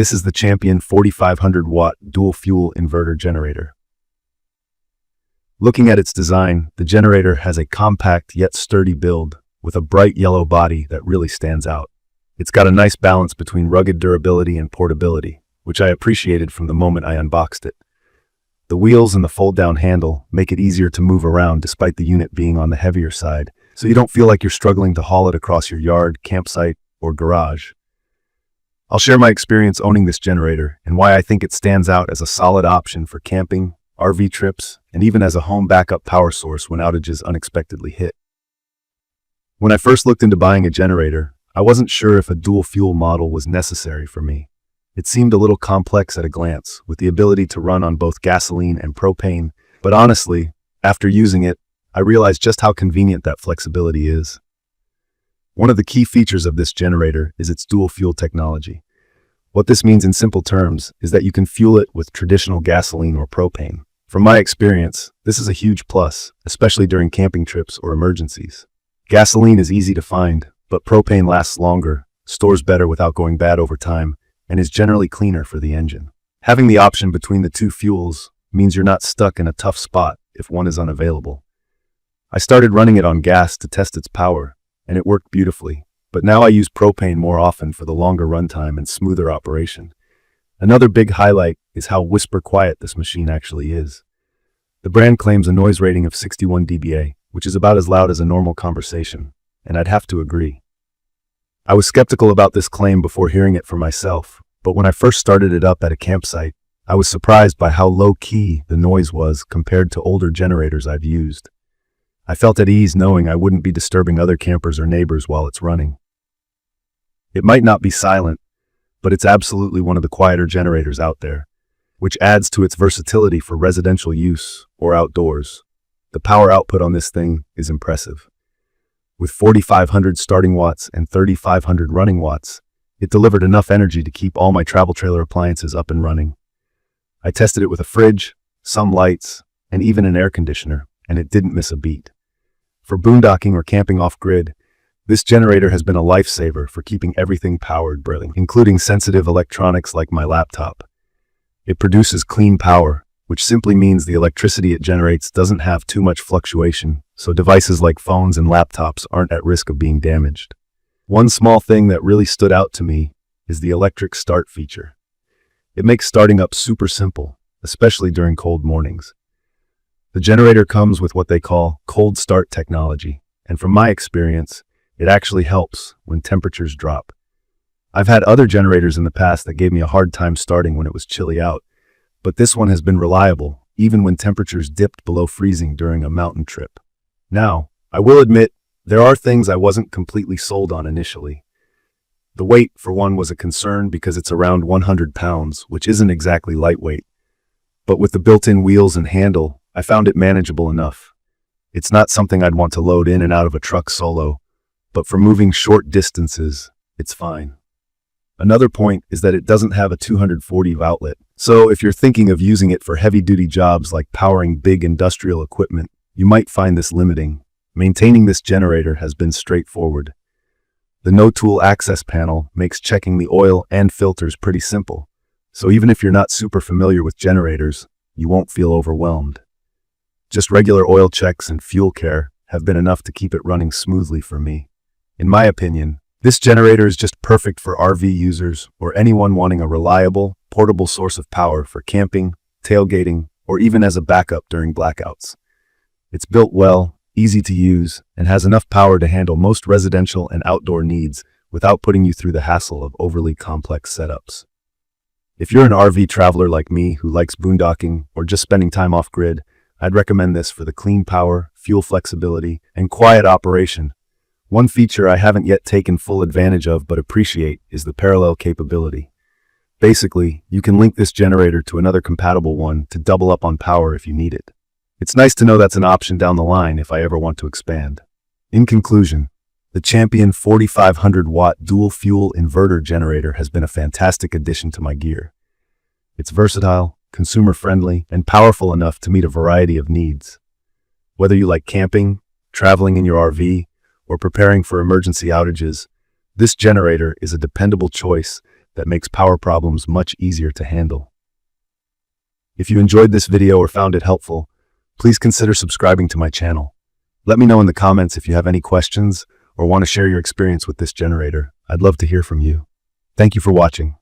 This is the Champion 4500-watt dual-fuel inverter generator. Looking at its design, the generator has a compact yet sturdy build with a bright yellow body that really stands out. It's got a nice balance between rugged durability and portability, which I appreciated from the moment I unboxed it. The wheels and the fold-down handle make it easier to move around despite the unit being on the heavier side, so you don't feel like you're struggling to haul it across your yard, campsite, or garage. I'll share my experience owning this generator and why I think it stands out as a solid option for camping, RV trips, and even as a home backup power source when outages unexpectedly hit. When I first looked into buying a generator, I wasn't sure if a dual-fuel model was necessary for me. It seemed a little complex at a glance, with the ability to run on both gasoline and propane, but honestly, after using it, I realized just how convenient that flexibility is. One of the key features of this generator is its dual-fuel technology. What this means in simple terms is that you can fuel it with traditional gasoline or propane. From my experience, this is a huge plus, especially during camping trips or emergencies. Gasoline is easy to find, but propane lasts longer, stores better without going bad over time, and is generally cleaner for the engine. Having the option between the two fuels means you're not stuck in a tough spot if one is unavailable. I started running it on gas to test its power, and it worked beautifully, but now I use propane more often for the longer runtime and smoother operation. Another big highlight is how whisper quiet this machine actually is. The brand claims a noise rating of 61 dBA, which is about as loud as a normal conversation, and I'd have to agree. I was skeptical about this claim before hearing it for myself, but when I first started it up at a campsite, I was surprised by how low-key the noise was compared to older generators I've used. I felt at ease knowing I wouldn't be disturbing other campers or neighbors while it's running. It might not be silent, but it's absolutely one of the quieter generators out there, which adds to its versatility for residential use or outdoors. The power output on this thing is impressive. With 4,500 starting watts and 3,500 running watts, it delivered enough energy to keep all my travel trailer appliances up and running. I tested it with a fridge, some lights, and even an air conditioner, and it didn't miss a beat. For boondocking or camping off-grid, this generator has been a lifesaver for keeping everything powered, including sensitive electronics like my laptop. It produces clean power, which simply means the electricity it generates doesn't have too much fluctuation, so devices like phones and laptops aren't at risk of being damaged. One small thing that really stood out to me is the electric start feature. It makes starting up super simple, especially during cold mornings. The generator comes with what they call cold start technology, and from my experience, it actually helps when temperatures drop. I've had other generators in the past that gave me a hard time starting when it was chilly out, but this one has been reliable, even when temperatures dipped below freezing during a mountain trip. Now, I will admit, there are things I wasn't completely sold on initially. The weight, for one, was a concern because it's around 100 pounds, which isn't exactly lightweight. But with the built-in wheels and handle, I found it manageable enough. It's not something I'd want to load in and out of a truck solo, but for moving short distances, it's fine. Another point is that it doesn't have a 240V outlet, so if you're thinking of using it for heavy-duty jobs like powering big industrial equipment, you might find this limiting. Maintaining this generator has been straightforward. The no-tool access panel makes checking the oil and filters pretty simple, so even if you're not super familiar with generators, you won't feel overwhelmed. Just regular oil checks and fuel care have been enough to keep it running smoothly for me. In my opinion, this generator is just perfect for RV users or anyone wanting a reliable, portable source of power for camping, tailgating, or even as a backup during blackouts. It's built well, easy to use, and has enough power to handle most residential and outdoor needs without putting you through the hassle of overly complex setups. If you're an RV traveler like me who likes boondocking or just spending time off-grid, I'd recommend this for the clean power, fuel flexibility, and quiet operation. One feature I haven't yet taken full advantage of but appreciate is the parallel capability. Basically, you can link this generator to another compatible one to double up on power if you need it. It's nice to know that's an option down the line if I ever want to expand. In conclusion, the Champion 4500-watt dual-fuel inverter generator has been a fantastic addition to my gear. It's versatile, consumer-friendly, and powerful enough to meet a variety of needs. Whether you like camping, traveling in your RV, or preparing for emergency outages, this generator is a dependable choice that makes power problems much easier to handle. If you enjoyed this video or found it helpful, please consider subscribing to my channel. Let me know in the comments if you have any questions or want to share your experience with this generator. I'd love to hear from you. Thank you for watching.